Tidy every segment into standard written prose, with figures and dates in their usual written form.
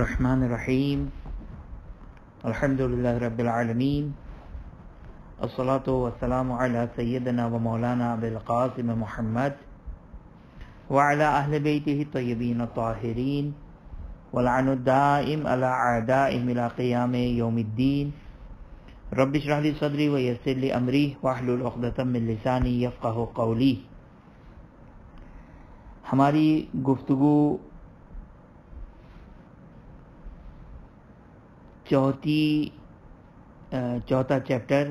الرحمن الرحیم الحمدللہ رب العالمین الصلاۃ والسلام علی سیدنا و مولانا ابی القاسم محمد وعلی اہل بیتہ الطیبین الطاہرین واللعن الدائم علی اعدائہم الی قیام یوم الدین رب اشرح لی صدری ویسر لی امری واحلل عقدۃ من لسانی یفقہوا قولی۔ ہماری گفتگو چوتھا چیپٹر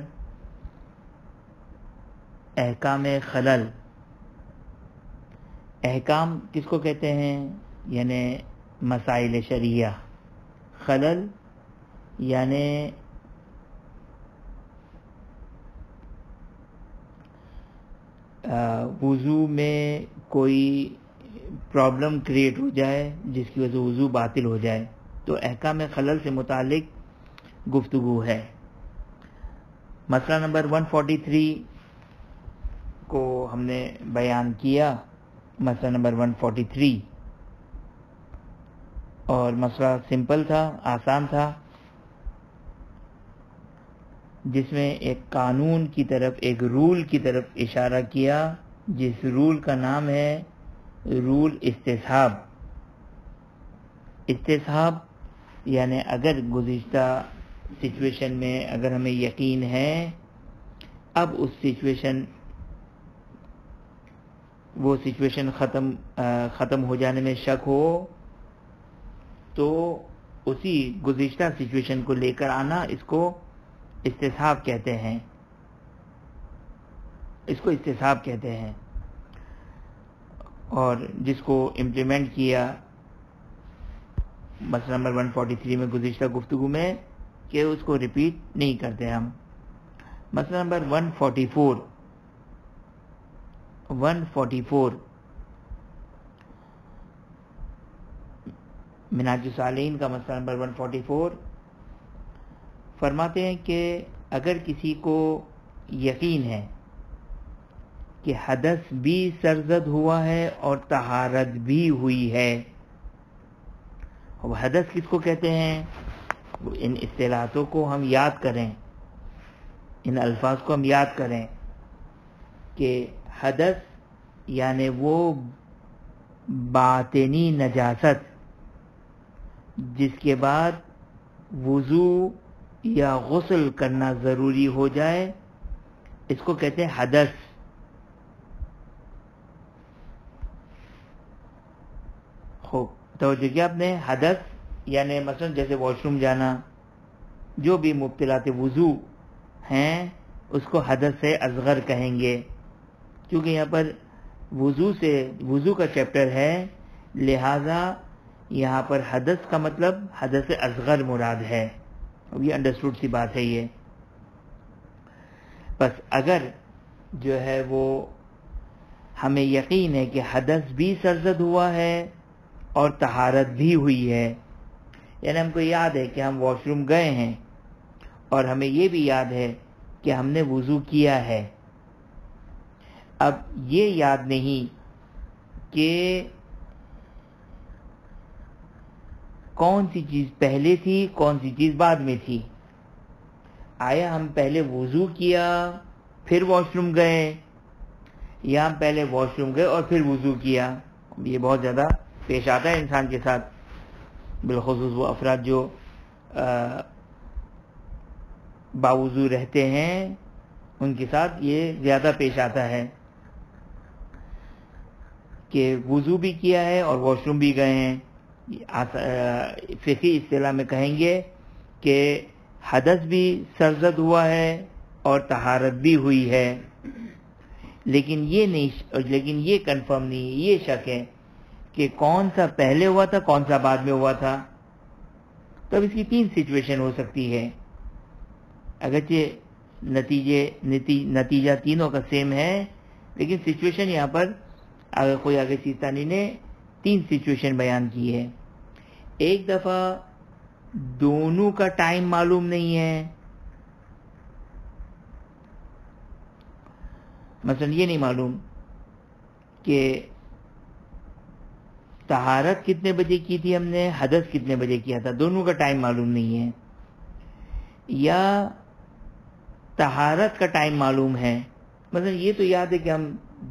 احکام خلل۔ احکام کس کو کہتے ہیں؟ یعنی مسائل شرعیہ۔ خلل یعنی وضو میں کوئی پرابلم کریٹ ہو جائے جس کی وجہ سے وضو باطل ہو جائے، تو احکام خلل سے متعلق گفتگو ہے۔ مسئلہ نمبر 143 کو ہم نے بیان کیا، مسئلہ نمبر 143، اور مسئلہ سمپل تھا، آسان تھا، جس میں ایک قانون کی طرف، ایک رول کی طرف اشارہ کیا، جس رول کا نام ہے رول استصحاب۔ استصحاب یعنی اگر گزشتہ سچویشن میں اگر ہمیں یقین ہے، اب اس وہ سچویشن ختم ہو جانے میں شک ہو، تو اسی گزشتہ سچویشن کو لے کر آنا، اس کو استصحاب کہتے ہیں، استصحاب کہتے ہیں۔ اور جس کو امپلیمنٹ کیا مسئلہ نمبر 143 میں گزشتہ گفتگو میں، کہ اس کو ریپیٹ نہیں کرتے ہم۔ مسئلہ نمبر 144 منہاج الصالحین کا مسئلہ نمبر 144 فرماتے ہیں کہ اگر کسی کو یقین ہے کہ حدث بھی سرزد ہوا ہے اور طہارت بھی ہوئی ہے، اب حدث کس کو کہتے ہیں؟ ان اصطلاحاتوں کو ہم یاد کریں، ان الفاظ کو ہم یاد کریں کہ حدث یعنی وہ باطنی نجاست جس کے بعد وضو یا غسل کرنا ضروری ہو جائے، اس کو کہتے ہیں حدث۔ خوب توجہ کیا آپ نے؟ حدث یعنی مثلا جیسے واش روم جانا، جو بھی مبطلات وضو ہیں اس کو حدث اصغر کہیں گے، کیونکہ یہاں پر وضو کا چیپٹر ہے، لہذا یہاں پر حدث کا مطلب حدث اصغر مراد ہے۔ اب یہ انڈرسٹوڈ سی بات ہے یہ۔ بس اگر جو ہے وہ ہمیں یقین ہے کہ حدث بھی سرزد ہوا ہے اور طہارت بھی ہوئی ہے، یعنی ہم کو یاد ہے کہ ہم واش روم گئے ہیں اور ہمیں یہ بھی یاد ہے کہ ہم نے وضو کیا ہے، اب یہ یاد نہیں کہ کون سی چیز پہلے تھی کون سی چیز بعد میں تھی، آیا ہم پہلے وضو کیا پھر واش روم گئے، یا ہم پہلے واش روم گئے اور پھر وضو کیا؟ یہ بہت زیادہ پیش آتا ہے انسان کے ساتھ، بالخصوص وہ افراد جو باوضو رہتے ہیں، ان کے ساتھ یہ زیادہ پیش آتا ہے کہ وضو بھی کیا ہے اور واش روم بھی گئے ہیں۔ فقہی اصطلاح میں کہیں گے کہ حدث بھی سرزد ہوا ہے اور طہارت بھی ہوئی ہے، لیکن یہ کنفرم نہیں ہے، یہ شک ہے کہ کون سا پہلے ہوا تھا کون سا بعد میں ہوا تھا۔ تو اب اس کی 3 سچویشن ہو سکتی ہے، اگرچہ نتیجہ تینوں کا سیم ہے، لیکن سچویشن یہاں پر اگر کوئی آگے سیستانی نے 3 سچویشن بیان کی ہے۔ ایک دفعہ دونوں کا ٹائم معلوم نہیں ہے، مثلا یہ نہیں معلوم کہ طہارت کتنے بجے کی تھی ہم نے، حدث کتنے بجے کیا تھا، دونوں کا ٹائم معلوم نہیں ہے، یا طہارت کا ٹائم معلوم ہے. مثلا یہ تو یاد ہے کہ ہم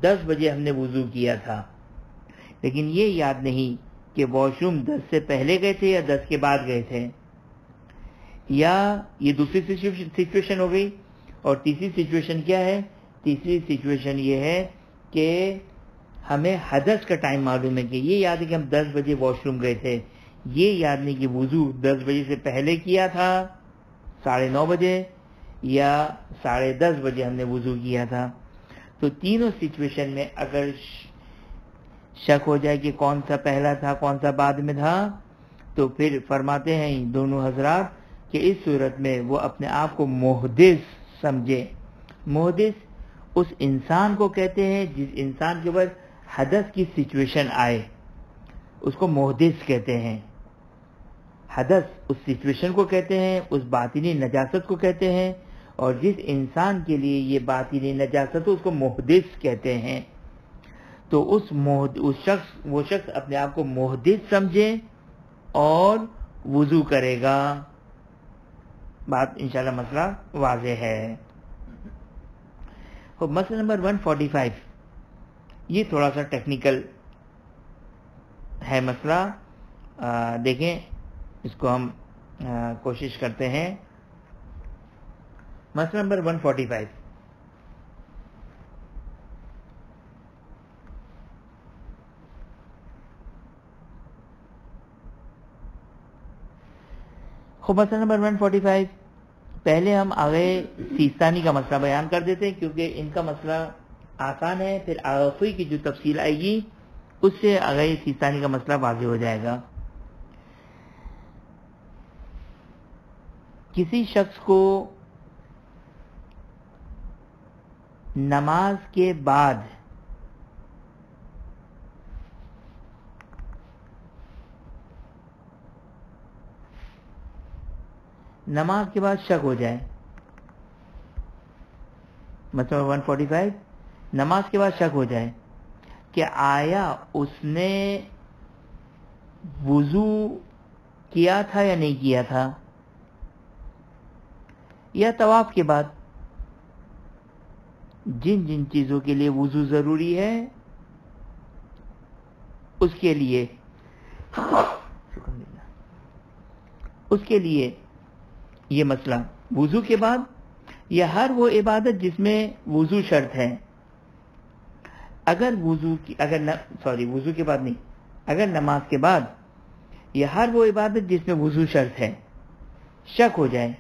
10 بجے ہم نے وضو کیا تھا، لیکن یہ یاد نہیں کہ واش روم 10 سے پہلے گئے تھے یا 10 کے بعد گئے تھے. یا یہ دوسری سچویشن ہو گئی. اور تیسری سچویشن کیا ہے؟ تیسری سچویشن یہ ہے کہ ہمیں حدث کا ٹائم معلوم ہے، کہ یہ یاد ہے کہ ہم 10 بجے واش روم گئے تھے، یہ یاد نہیں کہ وضو 10 بجے سے پہلے کیا تھا 9:30 بجے یا 10:30 بجے ہم نے وضو کیا تھا. تو تینوں سچویشن میں اگر شک ہو جائے کہ کون سا پہلا تھا کون سا بعد میں تھا، تو پھر فرماتے ہیں دونوں حضرات کہ اس صورت میں وہ اپنے آپ کو محدث سمجھے. محدث اس انسان کو کہتے ہیں جس انسان کے اوپر حدث کی سچویشن آئے، اس کو محدث کہتے ہیں. حدث اس سچویشن کو کہتے ہیں، اس باطنی نجاست کو کہتے ہیں، اور جس انسان کے لیے یہ باطنی نجاست اس کو محدث کہتے ہیں. تو وہ شخص اپنے آپ کو محدث سمجھے اور وضو کرے گا. بات انشاءاللہ مسئلہ واضح ہے. مسئلہ نمبر 145، یہ تھوڑا سا ٹیکنیکل ہے مسئلہ، دیکھیں اس کو ہم کوشش کرتے ہیں. مسئلہ نمبر 145، مسئلہ نمبر 145 پہلے ہم آگے سیستانی کا مسئلہ بیان کر دیتے ہیں، کیونکہ ان کا مسئلہ آسان ہے، پھر آغفی کی جو تفصیل آئے گی اس سے آگے سیستانی کا مسئلہ واضح ہو جائے گا. کسی شخص کو نماز کے بعد شک ہو جائے، مطلب 145 نماز کے بعد شک ہو جائے کہ آیا اس نے وضو کیا تھا یا نہیں کیا تھا، یا طواف کے بعد جن جن چیزوں کے لیے وضو ضروری ہے اس کے لیے یہ مسئلہ وضو کے بعد یا ہر وہ عبادت جس میں وضو شرط ہے. اگر وضو کے بعد نہیں، اگر نماز کے بعد یا ہر وہ عبادت جس میں وضو شرط ہے شک ہو جائے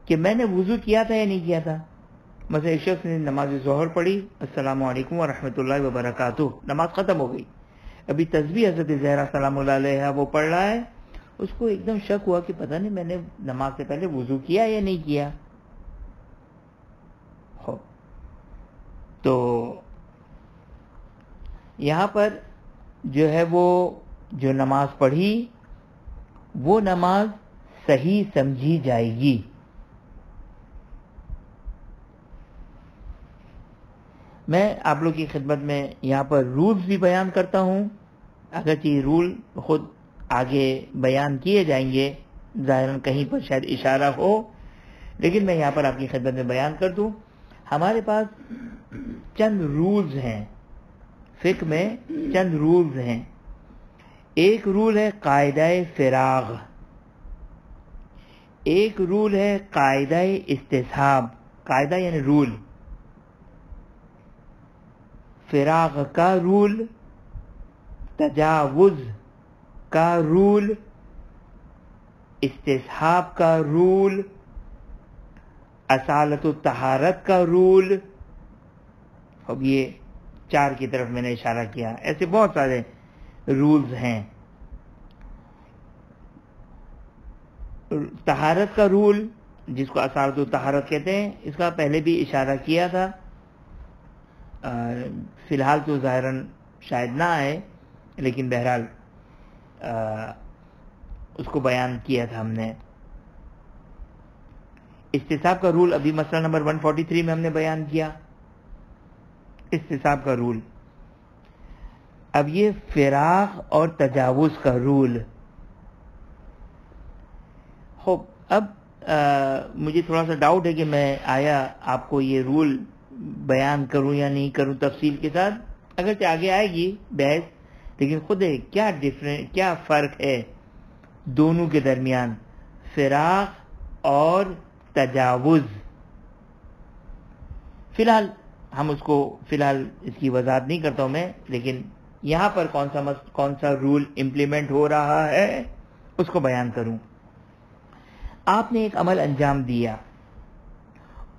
کہ میں نے وضو کیا تھا یا نہیں کیا تھا. مثلا ایک شخص نے نماز ظہر پڑھی، السلام علیکم ورحمۃ اللہ وبرکاتہ، نماز ختم ہو گئی، ابھی تسبیح حضرت زہرا سلام اللہ علیہا وہ پڑھ رہا ہے، اس کو ایک دم شک ہوا کہ پتہ نہیں میں نے نماز سے پہلے وضو کیا یا نہیں کیا. تو یہاں پر جو ہے وہ جو نماز پڑھی وہ نماز صحیح سمجھی جائے گی. میں آپ لوگ کی خدمت میں یہاں پر رولز بھی بیان کرتا ہوں، اگرچہ رول خود آگے بیان کیے جائیں گے، ظاہراً کہیں پر شاید اشارہ ہو، لیکن میں یہاں پر آپ کی خدمت میں بیان کر دوں. ہمارے پاس چند رولز ہیں، فقہ میں چند رولز ہیں. ایک رول ہے قاعدہ فراغ، ایک رول ہے قاعدہ استصحاب. قاعدہ یعنی رول، فراغ کا رول، تجاوز کا رول، استصحاب کا رول، اصالت الطہارت کا رول. اب یہ 4 کی طرف میں نے اشارہ کیا، ایسے بہت سارے رولز ہیں. طہارت کا رول جس کو اصالت الطہارت کہتے ہیں، اس کا پہلے بھی اشارہ کیا تھا، فی الحال تو ظاہراً شاید نہ آئے، لیکن بہرحال اس کو بیان کیا تھا ہم نے. استصحاب کا رول ابھی مسئلہ نمبر 143 میں ہم نے بیان کیا. استصحاب کا رول اب یہ فراغ اور تجاوز کا رول. خوب اب مجھے تھوڑا سا ڈاؤٹ ہے کہ میں آیا آپ کو یہ رول بیان کروں یا نہیں کروں تفصیل کے ساتھ. اگرچہ آگے آئے گی بحث، لیکن خود ہے کیا فرق ہے دونوں کے درمیان، فراغ اور تجاوز. فی الحال ہم اس کی وضاحت نہیں کرتا ہوں میں، لیکن یہاں پر کون سا رول امپلیمنٹ ہو رہا ہے اس کو بیان کروں. آپ نے ایک عمل انجام دیا،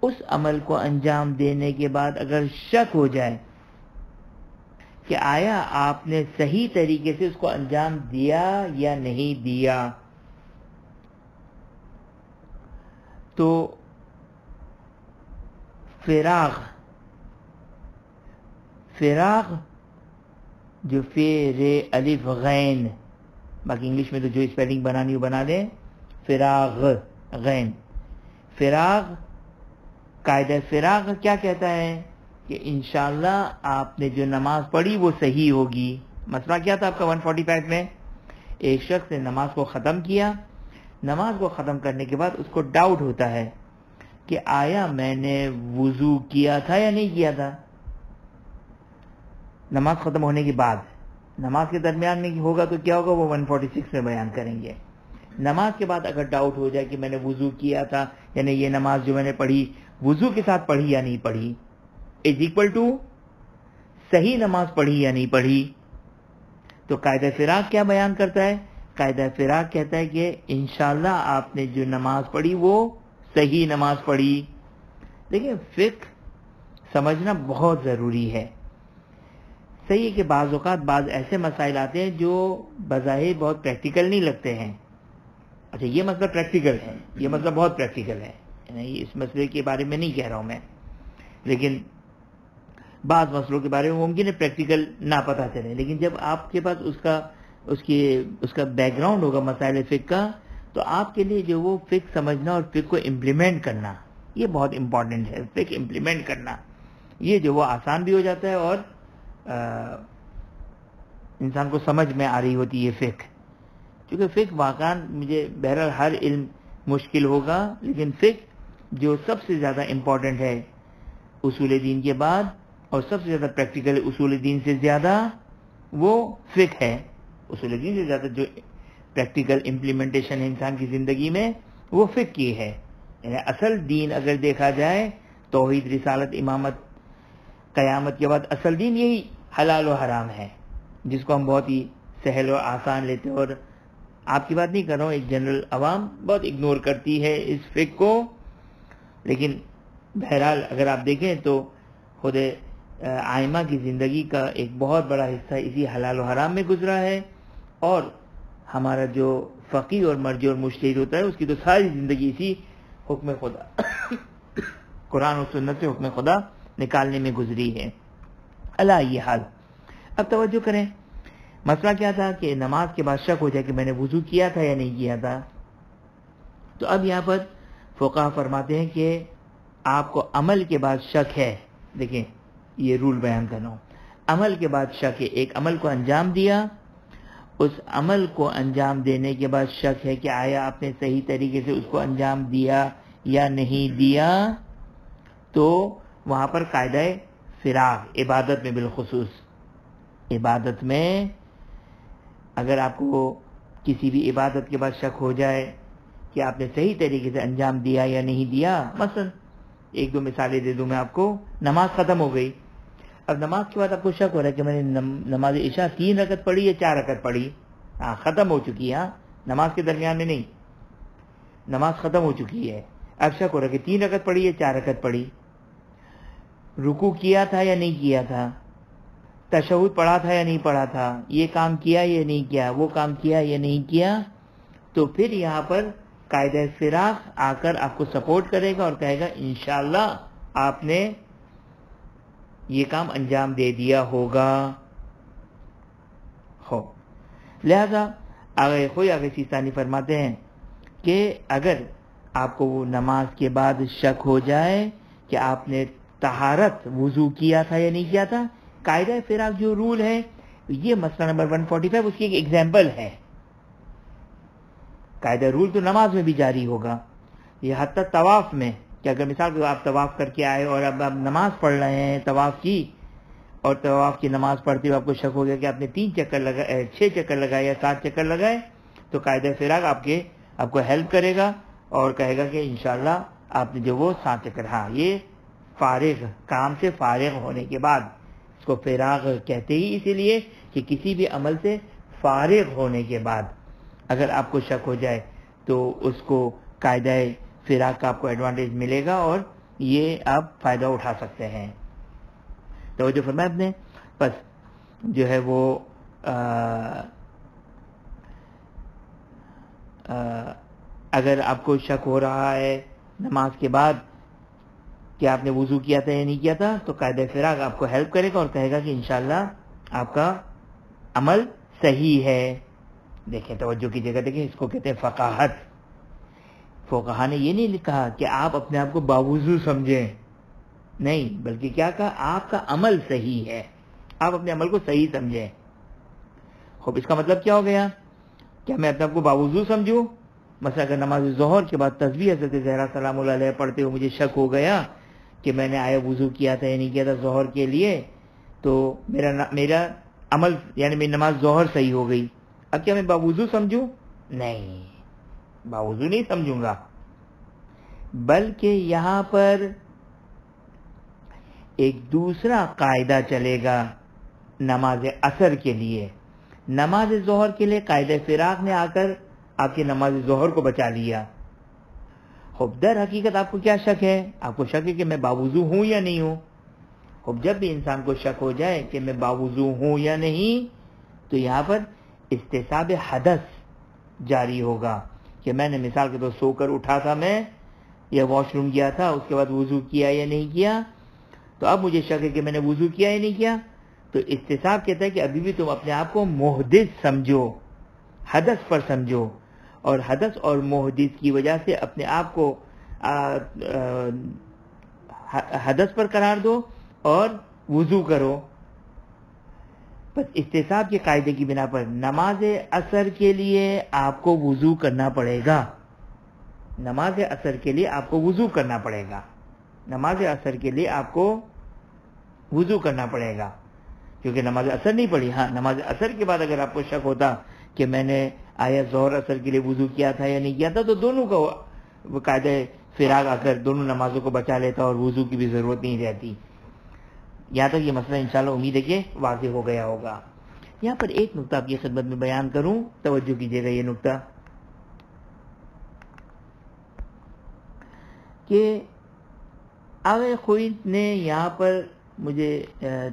اس عمل کو انجام دینے کے بعد اگر شک ہو جائے کہ آیا آپ نے صحیح طریقے سے اس کو انجام دیا یا نہیں دیا، تو فراغ جو فے رے الف غین، باقی انگلش میں تو جو اسپیلنگ بنانی ہو بنا دیں، فراغ غین. فراغ، قاعدہ فراغ کیا کہتا ہے کہ انشاءاللہ آپ نے جو نماز پڑھی وہ صحیح ہوگی. مسئلہ کیا تھا آپ کا 145 میں؟ ایک شخص نے نماز کو ختم کیا، نماز کو ختم کرنے کے بعد اس کو ڈاؤٹ ہوتا ہے کہ آیا میں نے وضو کیا تھا یا نہیں کیا تھا. نماز ختم ہونے کے بعد، نماز کے درمیان میں ہوگا تو کیا ہوگا وہ 146 میں بیان کریں گے. نماز کے بعد اگر ڈاؤٹ ہو جائے کہ میں نے وضو کیا تھا، یعنی یہ نماز جو میں نے پڑھی وضو کے ساتھ پڑھی یا نہیں پڑھی، از اکول ٹو صحیح نماز پڑھی یا نہیں پڑھی، تو قاعدہ فراغ کیا بیان کرتا ہے؟ قاعدہ فراغ کہتا ہے کہ انشاءاللہ آپ نے جو نماز پڑھی وہ صحیح نماز پڑھی. دیکھیں فقہ سمجھنا بہت ضروری ہے. صحیح ہے کہ بعض اوقات بعض ایسے مسائل آتے ہیں جو بظاہر بہت پریکٹیکل نہیں لگتے ہیں. اچھا یہ مسئلہ پریکٹیکل ہے، یہ مسئلہ بہت پریکٹیکل ہے، اس مسئلے کے بارے میں نہیں کہہ رہا ہوں میں، لیکن بعض مسئلوں کے بارے میں ممکن ہے پریکٹیکل نہ پتہ چلے، لیکن جب آپ کے پاس اس کا بیک گراؤنڈ ہوگا مسائل فقہ کا، تو آپ کے لیے جو وہ فقہ سمجھنا اور فقہ کو امپلیمنٹ کرنا یہ بہت امپورٹنٹ ہے. فقہ امپلیمنٹ کرنا یہ جو وہ آسان بھی ہو جاتا ہے اور انسان کو سمجھ میں آ رہی ہوتی ہے فقہ. کیونکہ فقہ واقعا مجھے بہرحال ہر علم مشکل ہوگا، لیکن فقہ جو سب سے زیادہ امپورٹنٹ ہے اصول دین کے بعد اور سب سے زیادہ پریکٹیکل اصول دین سے زیادہ وہ فقہ ہے. اصول دین سے زیادہ جو پریکٹیکل امپلیمنٹیشن ہے انسان کی زندگی میں وہ فقہ کی ہے. یعنی اصل دین اگر دیکھا جائے توحید، رسالت، امامت، قیامت کے بعد اصل دین یہی حلال و حرام ہے، جس کو ہم بہت ہی سہل و آسان لیتے ہیں. اور آپ کی بات نہیں کر رہا ہوں، ایک جنرل عوام بہت اگنور کرتی ہے اس فقہ کو. لیکن بہرحال اگر آپ دیکھیں تو خود آئمہ کی زندگی کا ایک بہت بڑا حصہ اسی حلال و حرام میں گزرا ہے، اور ہمارا جو فقیہ اور مرجع اور مجتہد ہوتا ہے اس کی تو ساری زندگی اسی حکم خدا قرآن و سنت سے حکم خدا نکالنے میں گزری ہے. اللہ یہ حال. اب توجہ کریں، مسئلہ کیا تھا کہ نماز کے بعد شک ہو جائے کہ میں نے وضو کیا تھا یا نہیں کیا تھا. تو اب یہاں پر فقہا فرماتے ہیں کہ آپ کو عمل کے بعد شک ہے. دیکھیں یہ رول بیان کر رہا ہوں، عمل کے بعد شک ہے. ایک عمل کو انجام دیا، اس عمل کو انجام دینے کے بعد شک ہے کہ آیا آپ نے صحیح طریقے سے اس کو انجام دیا یا نہیں دیا، تو وہاں پر قاعدہ فراغ، عبادت میں بالخصوص، عبادت میں اگر آپ کو کسی بھی عبادت کے بعد شک ہو جائے کہ آپ نے صحیح طریقے سے انجام دیا یا نہیں دیا، مثلا ایک دو مثالیں دے دوں میں آپ کو. نماز ختم ہو گئی، اب نماز کے بعد آپ کو شک ہو رہا ہے کہ میں نے نماز عشاء 3 رکعت پڑھی یا 4 رکعت پڑھی. ہاں ختم ہو چکی ہے، نماز کے درمیان میں نہیں، نماز ختم ہو چکی ہے. اب شک ہو رہا ہے کہ 3 رکعت پڑھی یا 4 رکعت پڑھی، رکوع کیا تھا یا نہیں کیا تھا، تشہد پڑھا تھا یا نہیں پڑھا تھا، یہ کام کیا یا نہیں کیا، وہ کام کیا یا نہیں کیا. تو پھر یہاں پر قاعدہ فراغ آ کر آپ کو سپورٹ کرے گا اور کہے گا انشاءاللہ آپ نے یہ کام انجام دے دیا ہوگا. لہذا آگے سیستانی فرماتے ہیں کہ اگر آپ کو وہ نماز کے بعد شک ہو جائے کہ آپ نے طہارت وضو کیا تھا یا نہیں کیا تھا، قاعدہ فراغ جو رول ہے تو یہ مسئلہ نمبر 145 اس کی ایک ایگزامپل ہے. قاعدہ رول تو نماز میں بھی جاری ہوگا. یہ حتی طواف میں کہ اگر مثال کو آپ طواف کر کے آئے اور اب آپ نماز پڑھ رہے ہیں طواف کی، اور طواف کی نماز پڑھتے ہوئے آپ کو شک ہو گیا کہ آپ نے 3 چکر لگائے، 6 چکر لگائے یا 7 چکر لگائے، تو قاعدہ فراغ آپ کو ہیلپ کرے گا اور کہے گا کہ انشاءاللہ آپ نے جو وہ 7 چکر. ہاں، یہ فارغ، کام سے فارغ ہونے کے بعد، اس کو فراغ کہتے ہی اسی لیے کہ کسی بھی عمل سے فارغ ہونے کے بعد اگر آپ کو شک ہو جائے تو اس کو قاعدہ فراغ کا آپ کو ایڈوانٹیج ملے گا اور یہ آپ فائدہ اٹھا سکتے ہیں. توجہ فرمایا آپ نے. بس جو ہے وہ اگر آپ کو شک ہو رہا ہے نماز کے بعد کہ آپ نے وضو کیا تھا یا نہیں کیا تھا، تو قاعدہ فراغ آپ کو ہیلپ کرے گا اور کہے گا کہ انشاءاللہ آپ کا عمل صحیح ہے. دیکھیں توجہ کی جگہ دیکھیں، اس کو کہتے ہیں فقاہت. فقہا نے یہ نہیں کہا کہ آپ اپنے آپ کو باوضو سمجھیں، نہیں، بلکہ کیا کہا، آپ کا عمل صحیح ہے، آپ اپنے عمل کو صحیح سمجھیں. خوب، اس کا مطلب کیا ہو گیا؟ کیا میں اپنے آپ کو باوضو سمجھوں؟ مثلا اگر نماز ظہر کے بعد تسبیح حضرت زہرا سلام اللہ علیہ پڑھتے ہوئے مجھے شک ہو گیا کہ میں نے آیا وضو کیا تھا یا نہیں کیا تھا ظہر کے لیے، تو میرا عمل یعنی میری نماز ظہر صحیح ہو گئی. اب کیا میں باوضو سمجھوں؟ نہیں، باوضو نہیں سمجھوں گا، بلکہ یہاں پر ایک دوسرا قاعدہ چلے گا نماز عصر کے لیے. نماز ظہر کے لیے قاعدہ فراغ نے آ کر آپ کی نماز ظہر کو بچا لیا. خب در حقیقت آپ کو کیا شک ہے؟ آپ کو شک ہے کہ میں باوضو ہوں یا نہیں ہوں. خب جب بھی انسان کو شک ہو جائے کہ میں باوضو ہوں یا نہیں، تو یہاں پر استصحاب حدث جاری ہوگا کہ میں نے مثال کے طور سو کر اٹھا تھا میں، یا واش روم گیا تھا، اس کے بعد وضو کیا یا نہیں کیا، تو اب مجھے شک ہے کہ میں نے وضو کیا یا نہیں کیا. تو استصحاب کہتا ہے کہ ابھی بھی تم اپنے آپ کو محدث سمجھو، حدث پر سمجھو، اور حدث اور محدث کی وجہ سے اپنے آپ کو حدث پر قرار دو اور وضو کرو. بس استصحاب کے قاعدے کی بنا پر نماز عصر کے لیے آپ کو وضو کرنا پڑے گا. نماز عصر کے لیے آپ کو وضو کرنا پڑے گا. نماز عصر کے لیے آپ کو وضو کرنا پڑے گا، کیونکہ نماز عصر نہیں پڑھی. ہاں، نماز عصر کے بعد اگر آپ کو شک ہوتا کہ میں نے آیا ظہر عصر کے لیے وضو کیا تھا یا نہیں کیا تھا، تو دونوں کا قاعدہ فراغ آ کر دونوں نمازوں کو بچا لیتا اور وضو کی بھی ضرورت نہیں رہتی. یہاں تک یہ مسئلہ انشاءاللہ امید ہے کہ واضح ہو گیا ہوگا. یہاں پر ایک نقطہ آپ کی خدمت میں بیان کروں، توجہ کیجیے گا یہ نقطہ، کہ آغا خوئی نے یہاں پر، مجھے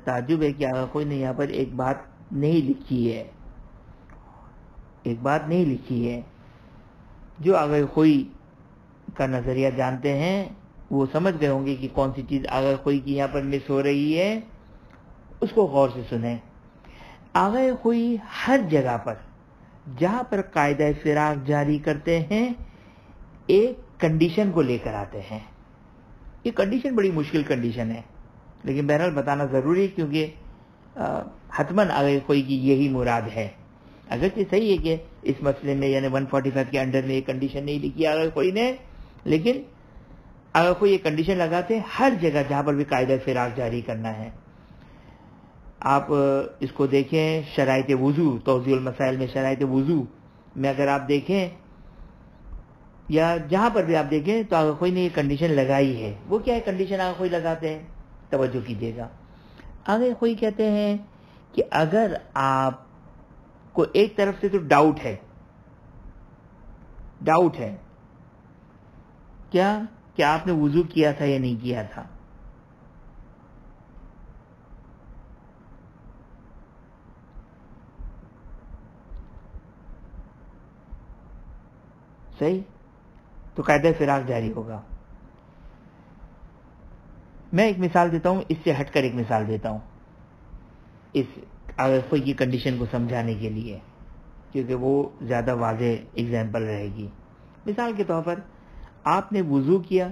تعجب ہے کہ آغا خوئی نے یہاں پر ایک بات نہیں لکھی ہے. ایک بات نہیں لکھی ہے. جو آغا خوئی کا نظریہ جانتے ہیں وہ سمجھ گئے ہوں گے کہ کون سی چیز آغا خوئی کی یہاں پر مس ہو رہی ہے. اس کو غور سے سنیں. آغا خوئی ہر جگہ پر جہاں پر قاعدہ فراغ جاری کرتے ہیں ایک کنڈیشن کو لے کر آتے ہیں. یہ کنڈیشن بڑی مشکل کنڈیشن ہے، لیکن بہرحال بتانا ضروری ہے کیونکہ حتماً آغا خوئی کی یہی مراد ہے. اگرچہ صحیح ہے کہ اس مسئلے میں یعنی 145 کے انڈر میں یہ کنڈیشن نہیں لکھی آغا خوئی نے، لیکن آغا خوئی یہ کنڈیشن لگاتے ہیں ہر جگہ جہاں پر بھی قاعدہ فراغ جاری کرنا ہے. آپ اس کو دیکھیں شرائط وضو، توضیح المسائل میں شرائط وضو میں اگر آپ دیکھیں یا جہاں پر بھی آپ دیکھیں تو آغا خوئی نے یہ کنڈیشن لگائی ہے. وہ کیا ہے کنڈیشن آغا خوئی لگاتے ہیں؟ توجہ کیجیے گا. آغا خوئی کہتے ہیں کہ اگر آپ کو ایک طرف سے تو ڈاؤٹ ہے کیا کہ آپ نے وضو کیا تھا یا نہیں کیا تھا، صحیح، تو قاعدہ فراغ جاری ہوگا. میں ایک مثال دیتا ہوں، اس سے ہٹ کر ایک مثال دیتا ہوں اس آغا خوئی کی کنڈیشن کو سمجھانے کے لیے، کیونکہ وہ زیادہ واضح ایگزامپل رہے گی. مثال کے طور پر آپ نے وضو کیا،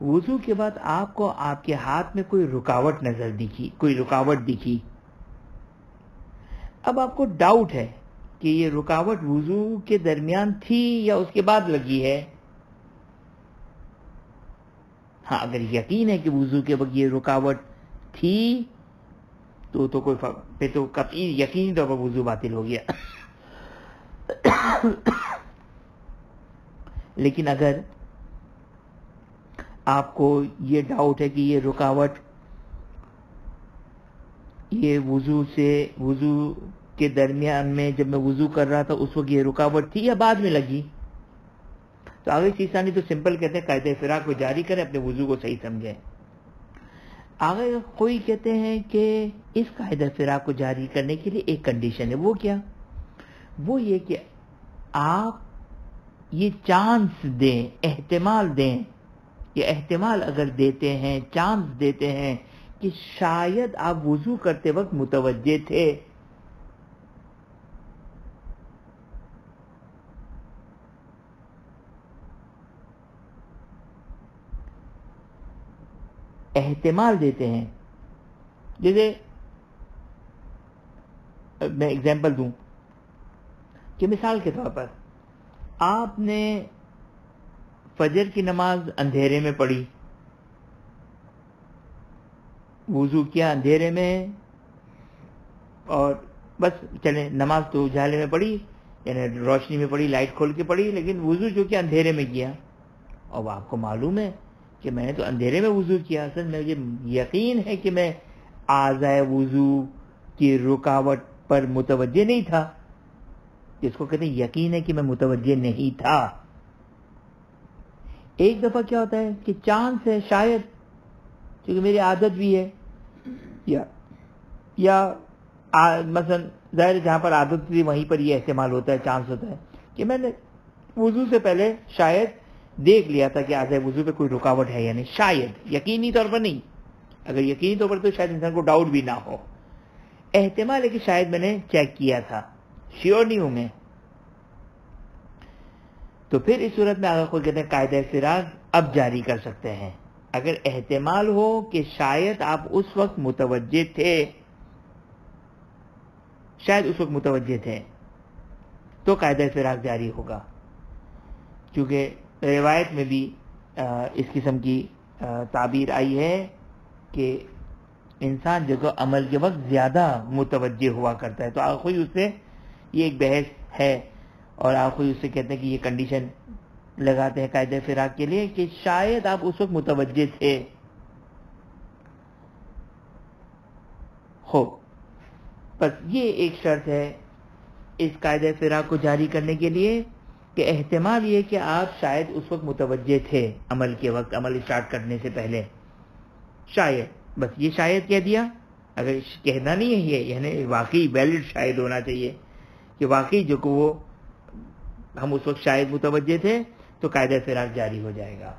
وضو کے بعد آپ کو آپ کے ہاتھ میں کوئی رکاوٹ دکھی. اب آپ کو ڈاؤٹ ہے کہ یہ رکاوٹ وضو کے درمیان تھی یا اس کے بعد لگی ہے. ہاں اگر یقین ہے کہ وضو کے وقت یہ رکاوٹ تھی تو کوئی پھر تو قطعی یقینی طور پر وضو باطل ہو گیا. لیکن اگر آپ کو یہ ڈاؤٹ ہے کہ یہ رکاوٹ یہ وضو کے درمیان میں جب میں وضو کر رہا تھا اس وقت یہ رکاوٹ تھی یا بعد میں لگی، تو آگے سیستانی تو سمپل کہتے ہیں قاعدہ فراق کو جاری کریں، اپنے وضو کو صحیح سمجھیں. آگے کوئی کہتے ہیں کہ اس قاعدہ فراق کو جاری کرنے کے لیے ایک کنڈیشن ہے. وہ کیا؟ وہ یہ کہ آپ یہ چانس دیں، احتمال دیں. یہ احتمال اگر دیتے ہیں، چانس دیتے ہیں کہ شاید آپ وضو کرتے وقت متوجہ تھے. احتمال دیتے ہیں. جیسے میں اگزامپل دوں کہ مثال کے طور پر آپ نے فجر کی نماز اندھیرے میں پڑھی، وضو کیا اندھیرے میں، اور بس چلیں نماز تو اجالے میں پڑھی، یعنی روشنی میں پڑھی، لائٹ کھول کے پڑھی، لیکن وضو جو کہ اندھیرے میں کیا. اور آپ کو معلوم ہے کہ میں نے تو اندھیرے میں وضو کیا، اصل میں مجھے یقین ہے کہ میں اعضائے وضو کی رکاوٹ پر متوجہ نہیں تھا، جس کو کہتے ہیں یقین ہے کہ میں متوجہ نہیں تھا. ایک دفعہ کیا ہوتا ہے کہ چانس ہے، شاید کیونکہ میری عادت بھی ہے، یا مثلا ظاہر جہاں پر عادت تھی وہیں پر یہ احتمال ہوتا ہے، چانس ہوتا ہے کہ میں نے وضو سے پہلے شاید دیکھ لیا تھا کہ اعضائے وضو پہ کوئی رکاوٹ ہے، یعنی شاید، یقینی طور پر نہیں. اگر یقینی طور پر تو شاید انسان کو ڈاؤٹ بھی نہ ہو، احتمال ہے کہ شاید میں نے چیک کیا تھا، شیور نہیں ہوں میں. تو پھر اس صورت میں اگر کوئی کہتے ہیں قاعدہ فراق اب جاری کر سکتے ہیں. اگر احتمال ہو کہ شاید آپ اس وقت متوجہ تھے، شاید اس وقت متوجہ تھے، تو قاعدہ فراق جاری ہوگا. کیونکہ روایت میں بھی اس قسم کی تعبیر آئی ہے کہ انسان جو کہ عمل کے وقت زیادہ متوجہ ہوا کرتا ہے. تو آخوی اس سے یہ ایک بحث ہے، اور آخوی اس سے کہتے ہیں کہ یہ کنڈیشن لگاتے ہیں قاعدہ فراق کے لیے کہ شاید آپ اس وقت متوجہ تھے. ہو بس یہ ایک شرط ہے اس قاعدہ فراق کو جاری کرنے کے لیے کہ احتمال یہ کہ آپ شاید اس وقت متوجہ تھے عمل کے وقت، عمل اسٹارٹ کرنے سے پہلے، شاید. بس یہ شاید کہہ دیا. اگر کہنا نہیں ہے یہ، یعنی واقعی ویلڈ شاید ہونا چاہیے کہ واقعی جو کہ وہ ہم اس وقت شاید متوجہ تھے، تو قاعدہ فراق جاری ہو جائے گا.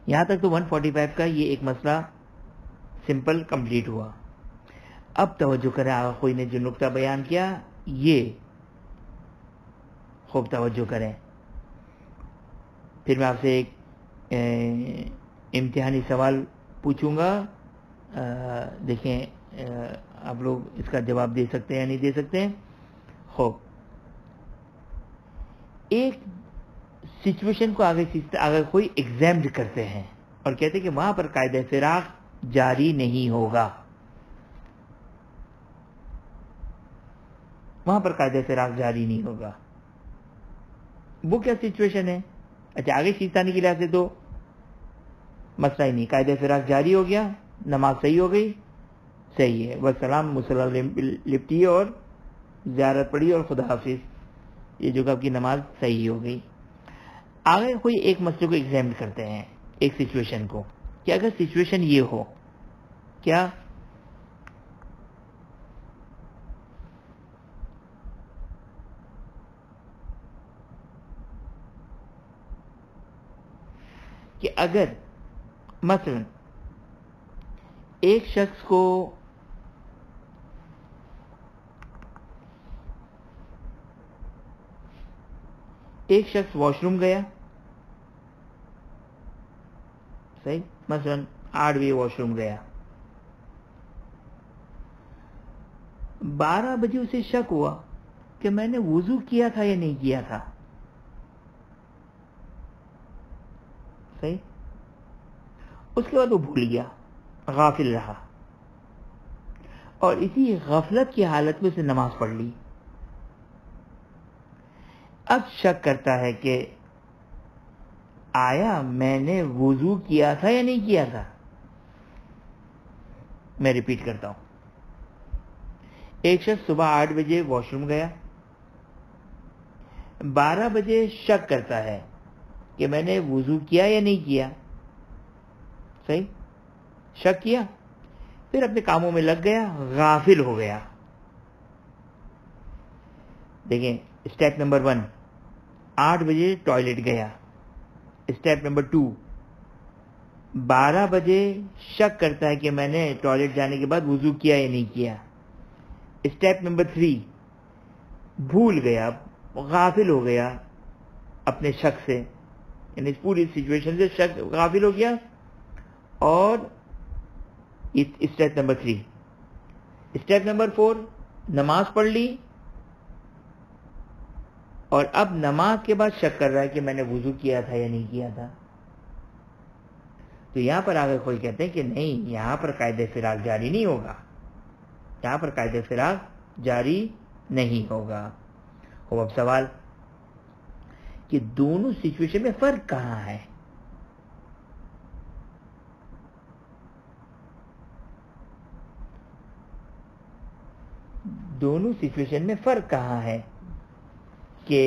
یہاں تک تو 145 کا یہ ایک مسئلہ سمپل کمپلیٹ ہوا. اب توجہ کریں، آخوئی نے جو نقطہ بیان کیا یہ خوب توجہ کریں. پھر میں آپ سے ایک امتحانی سوال پوچھوں گا، دیکھیں آپ لوگ اس کا جواب دے سکتے ہیں یا نہیں دے سکتے ہیں. خوب ایک سچویشن کو اگر کوئی ایگزامڈ کرتے ہیں اور کہتے ہیں کہ وہاں پر قاعدہ فراق جاری نہیں ہوگا، وہاں پر قاعدہ فراق جاری نہیں ہوگا، وہ کیا سچویشن ہے؟ اچھا آگے سیستانی کے لحاظ سے تو مسئلہ ہی نہیں، قاعدہ فراق جاری ہو گیا، نماز صحیح ہو گئی، صحیح ہے، والسلام مسلم لپٹی اور زیارت پڑھی اور خدا حافظ، یہ جو کہ آپ کی نماز صحیح ہو گئی. آگے کوئی ایک مسئلے کو ایگزامن کرتے ہیں، ایک سچویشن کو، کہ اگر سچویشن یہ ہو کیا کہ اگر مثلا ایک شخص واش روم گیا، صحیح، مثلا 8 بجے واش روم گیا، 12 بجے اسے شک ہوا کہ میں نے وضو کیا تھا یا نہیں کیا تھا. صحیح. اس کے بعد وہ بھول گیا, غافل رہا, اور اسی غفلت کی حالت میں اسے نماز پڑھ لی. اب شک کرتا ہے کہ آیا میں نے وضو کیا تھا یا نہیں کیا تھا. میں ریپیٹ کرتا ہوں. ایک شخص صبح 8 بجے واش روم گیا, 12 بجے شک کرتا ہے کہ میں نے وضو کیا یا نہیں کیا. صحیح, شک کیا, پھر اپنے کاموں میں لگ گیا, غافل ہو گیا. دیکھیں اسٹیپ نمبر 1, 8 بجے ٹوائلٹ گیا. اسٹیپ نمبر 2, 12 بجے شک کرتا ہے کہ میں نے ٹوائلٹ جانے کے بعد وضو کیا یا نہیں کیا. اسٹیپ نمبر 3, بھول گیا, غافل ہو گیا اپنے شک سے, یعنی اس پوری سچویشن سے شک غافل ہو گیا. اور اسٹیپ نمبر 3. اسٹیپ نمبر 4, نماز پڑھ لی, اور اب نماز کے بعد شک کر رہا ہے کہ میں نے وضو کیا تھا یا نہیں کیا تھا. تو یہاں پر آگے کوئی کہتے ہیں کہ نہیں, یہاں پر قاعدہ فراق جاری نہیں ہوگا, یہاں پر قاعدہ فراق جاری نہیں ہوگا. اب سوال کہ دونوں سچویشن میں فرق کہاں ہے؟ دونوں سچویشن میں فرق کہاں ہے کہ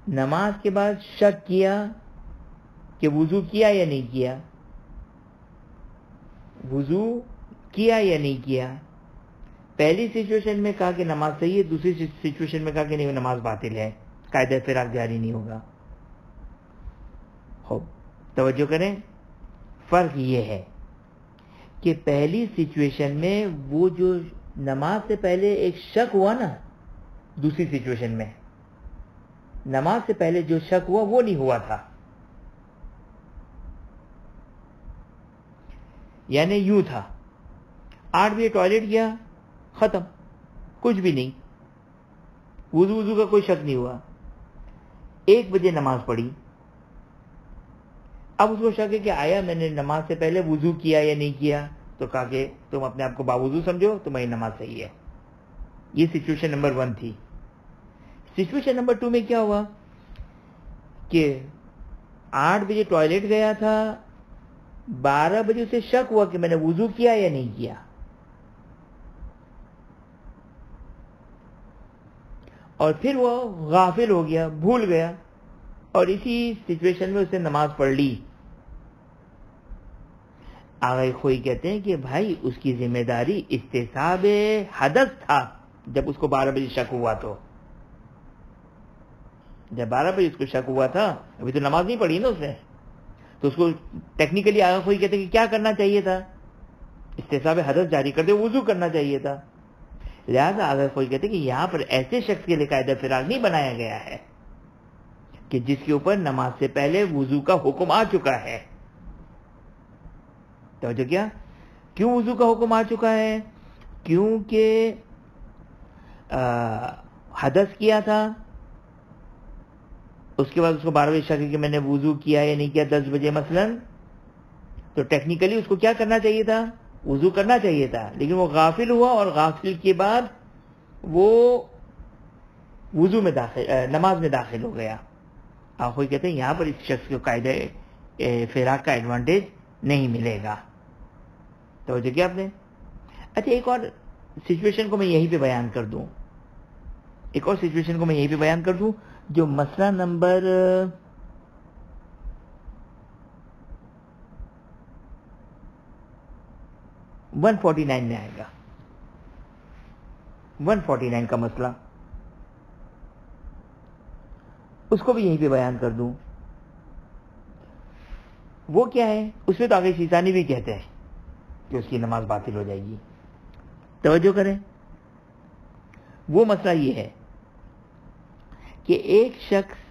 نماز کے بعد شک کیا کہ وضو کیا یا نہیں کیا, وضو کیا یا نہیں کیا. پہلی سچویشن میں کہا کہ نماز صحیح ہے, دوسری سچویشن میں کہا کہ نہیں, نماز باطل ہے, قاعدہ فراق جاری نہیں ہوگا. خوب توجہ کریں, فرق یہ ہے کہ پہلی سچویشن میں وہ جو نماز سے پہلے ایک شک ہوا نا, دوسری سچویشن میں نماز سے پہلے جو شک ہوا وہ نہیں ہوا تھا. یعنی یوں تھا, 8 بجے ٹوائلٹ گیا, ختم, کچھ بھی نہیں, وضو کا کوئی شک نہیں ہوا. 1 بجے نماز پڑھی, اب اس کو شک ہے کہ آیا میں نے نماز سے پہلے وضو کیا یا نہیں کیا, تو کہا کہ تم اپنے آپ کو باوضو سمجھو, تمہاری نماز صحیح ہے. یہ سچویشن نمبر 1 تھی. سچویشن نمبر 2 میں کیا ہوا کہ 8 بجے ٹوائلٹ گیا تھا, 12 بجے اسے شک ہوا کہ میں نے وضو کیا یا نہیں کیا. اور پھر وہ غافل ہو گیا, بھول گیا, اور اسی سچویشن میں اس نے نماز پڑھ لی. آگے کوئی کہتے ہیں کہ بھائی اس کی ذمہ داری استصحاب حدث تھا جب اس کو 12 بجے شک ہوا. تو جب 12 بجے اس کو شک ہوا تھا, ابھی تو نماز نہیں پڑھی نا اس نے, تو اس کو ٹیکنیکلی آگے کوئی کہتے ہیں کہ کیا کرنا چاہیے تھا, استصحاب حدث جاری کر دے, وضو کرنا چاہیے تھا. لہذا اگر کوئی کہتے ہیں کہ یہاں پر ایسے شخص کے لیے قاعدہ فراق نہیں بنایا گیا ہے کہ جس کے اوپر نماز سے پہلے وضو کا حکم آ چکا ہے. توجہ کیا, کیوں وضو کا حکم آ چکا ہے؟ کیونکہ حدث کیا تھا, اس کے بعد اس کو 12 بجے شک ہے کہ میں نے وضو کیا یا نہیں کیا 10 بجے مثلا, تو ٹیکنیکلی اس کو کیا کرنا چاہیے تھا, وضو کرنا چاہیے تھا, لیکن وہ غافل ہوا, اور غافل کے بعد وہ وضو میں نماز میں داخل ہو گیا. آپ کوئی کہتے ہیں یہاں پر اس شخص کو قاعدہ فراق کا ایڈوانٹیج نہیں ملے گا. توجہ کیا آپ نے. اچھا, ایک اور سچویشن کو میں یہیں پہ بیان کر دوں, جو مسئلہ نمبر 149 میں آئے گا. 149 کا مسئلہ, اس کو بھی یہیں پہ بیان کر دوں. وہ کیا ہے, اس میں تو آگے شیطانی بھی کہتے ہیں کہ اس کی نماز باطل ہو جائے گی. توجہ کریں, وہ مسئلہ یہ ہے کہ ایک شخص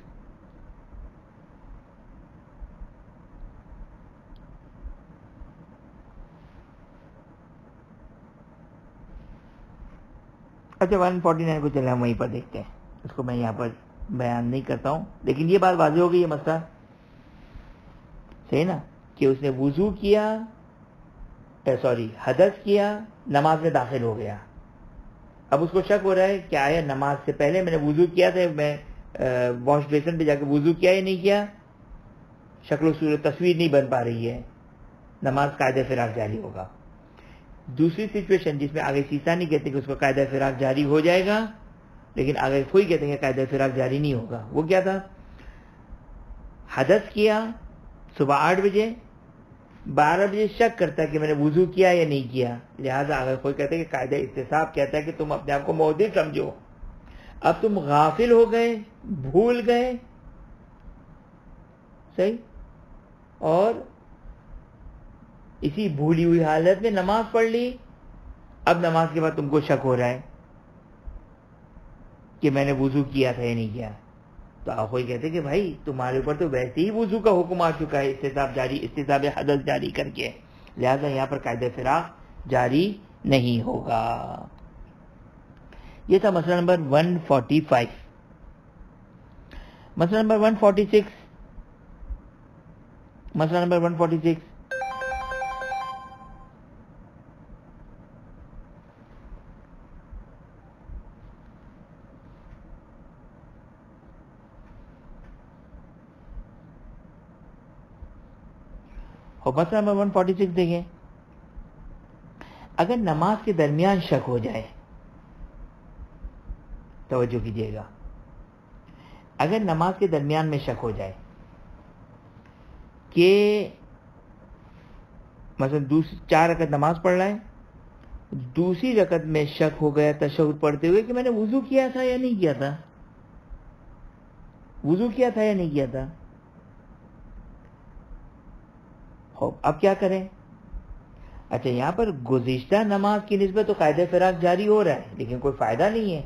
اچھا 149 کو چلے ہم وہیں پر دیکھتے ہیں، اس کو میں یہاں پر بیان نہیں کرتا ہوں، لیکن یہ بات واضح ہو گئی، یہ مسئلہ صحیح نا، کہ اس نے وضو کیا، حدث کیا، نماز میں داخل ہو گیا. اب اس کو شک ہو رہا ہے کہ آیا نماز سے پہلے میں نے وضو کیا تھا، میں واش بیسن پہ جا کے وضو کیا یا نہیں کیا، شکل و صورت تصویر نہیں بن پا رہی ہے، نماز قاعدہ فراق جاری ہوگا. دوسری سچویشن جس میں آگے سیسا نہیں کہتے کہ اس کو قاعدہ فراق جاری ہو جائے گا، لیکن آگے کوئی کہتے ہیں کہ قاعدہ فراق جاری نہیں ہوگا. وہ کیا تھا؟ حدث کیا صبح 8 بجے، 12 بجے شک کرتا ہے کہ میں نے وضو کیا یا نہیں کیا، لہٰذا اگر کوئی کہتا ہے کہ قاعدہ احتساب کہتا ہے کہ تم اپنے آپ کو محدث سمجھو، اب تم غافل ہو گئے، بھول گئے، صحیح، اور اسی بھولی ہوئی حالت میں نماز پڑھ لی. اب نماز کے بعد تم کو شک ہو رہا ہے کہ میں نے وضو کیا تھا یا نہیں کیا، تو آپ کوئی کہتے کہ بھائی تمہارے اوپر تو ویسے ہی وضو کا حکم آ چکا ہے استصحاب حدث جاری کر کے، لہذا یہاں پر قاعدہ فراق جاری نہیں ہوگا. یہ تھا مسئلہ نمبر 145. مسئلہ نمبر 146. مسئلہ نمبر 146. مسئلہ نمبر 146 دیکھیں. اگر نماز کے درمیان شک ہو جائے، توجہ کیجیے گا، اگر نماز کے درمیان میں شک ہو جائے کہ مثلا 4 رکعت نماز پڑھ رہا ہے، دوسری رکعت میں شک ہو گیا تشہد پڑھتے ہوئے کہ میں نے وضو کیا تھا یا نہیں کیا تھا، وضو کیا تھا یا نہیں کیا تھا. اب کیا کریں؟ اچھا یہاں پر گزشتہ نماز کی نسبت تو قاعدہ فراق جاری ہو رہا ہے، لیکن کوئی فائدہ نہیں ہے،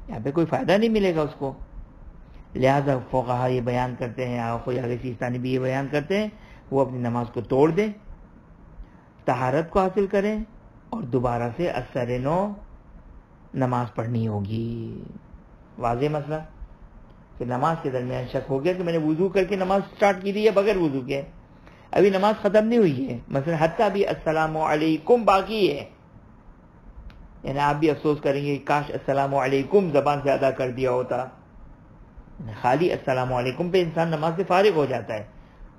یہاں پہ کوئی فائدہ نہیں ملے گا اس کو، لہذا فقہا یہ بیان کرتے ہیں، کوئی آگے سیستانی بھی یہ بیان کرتے ہیں، وہ اپنی نماز کو توڑ دیں، طہارت کو حاصل کریں اور دوبارہ سے اثر نو نماز پڑھنی ہوگی. واضح مسئلہ کہ نماز کے درمیان شک ہو گیا کہ میں نے وضو کر کے نماز سٹارٹ کی تھی یا بغیر وضو کے، ابھی نماز ختم نہیں ہوئی ہے، مثلا حتیٰ ابھی السلام علیکم باقی ہے، یعنی آپ بھی افسوس کریں گے کاش السلام علیکم زبان سے ادا کر دیا ہوتا. خالی السلام علیکم پہ انسان نماز سے فارغ ہو جاتا ہے،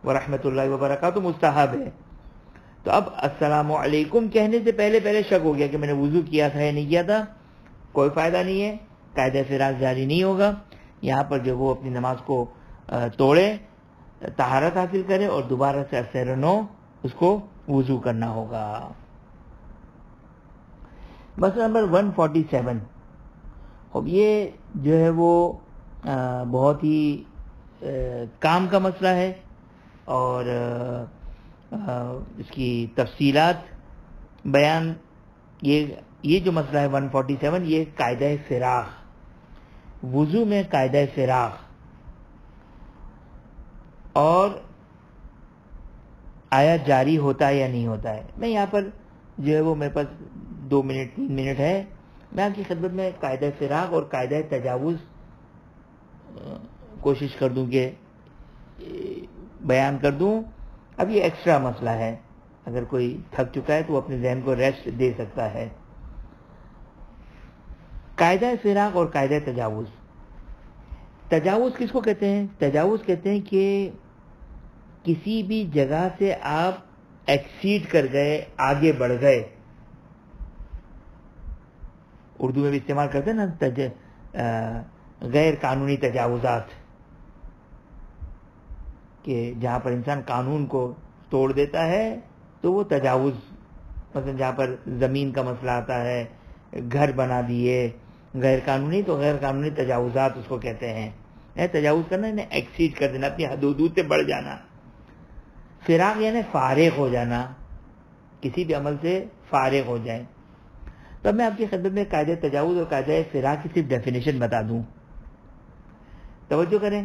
ورحمۃ اللہ وبرکاتہ مستحب ہے. تو اب السلام علیکم کہنے سے پہلے شک ہو گیا کہ میں نے وضو کیا تھا یا نہیں کیا تھا، کوئی فائدہ نہیں ہے، قاعدہ فراق جاری نہیں ہوگا. یہاں پر جو وہ اپنی نماز کو توڑے، طہارت حاصل کرے اور دوبارہ سے اثر نو اس کو وضو کرنا ہوگا. مسئلہ نمبر 147. اب یہ جو ہے وہ بہت ہی کام کا مسئلہ ہے، اور اس کی تفصیلات بیان، یہ جو مسئلہ ہے 147، یہ قاعدہ فراق، وضو میں قاعدہ فراق، اور آیا جاری ہوتا ہے یا نہیں ہوتا ہے. میں یہاں پر جو ہے وہ میرے پاس 2 منٹ 3 منٹ ہے، میں آپ کی خدمت میں قاعدہ فراق اور قاعدہ تجاوز کوشش کر دوں کہ بیان کر دوں. اب یہ ایکسٹرا مسئلہ ہے، اگر کوئی تھک چکا ہے تو وہ اپنے ذہن کو ریسٹ دے سکتا ہے. قاعدہ فراق اور قاعدہ تجاوز. تجاوز کس کو کہتے ہیں؟ تجاوز کہتے ہیں کہ کسی بھی جگہ سے آپ ایکسیڈ کر گئے، آگے بڑھ گئے. اردو میں بھی استعمال کرتے ہیں نا غیر قانونی تجاوزات، کہ جہاں پر انسان قانون کو توڑ دیتا ہے تو وہ تجاوز، مثلا جہاں پر زمین کا مسئلہ آتا ہے، گھر بنا دیے غیر قانونی، تو غیر قانونی تجاوزات اس کو کہتے ہیں. تجاوز کرنا یعنی ایکسیڈ کر دینا، اپنی حدود سے بڑھ جانا. فراق یعنی فارغ ہو جانا، کسی بھی عمل سے فارغ ہو جائیں. تو اب میں آپ کی خدمت میں قاعدہ تجاوز اور قاعدہ فراق کی صرف ڈیفینیشن بتا دوں. توجہ کریں.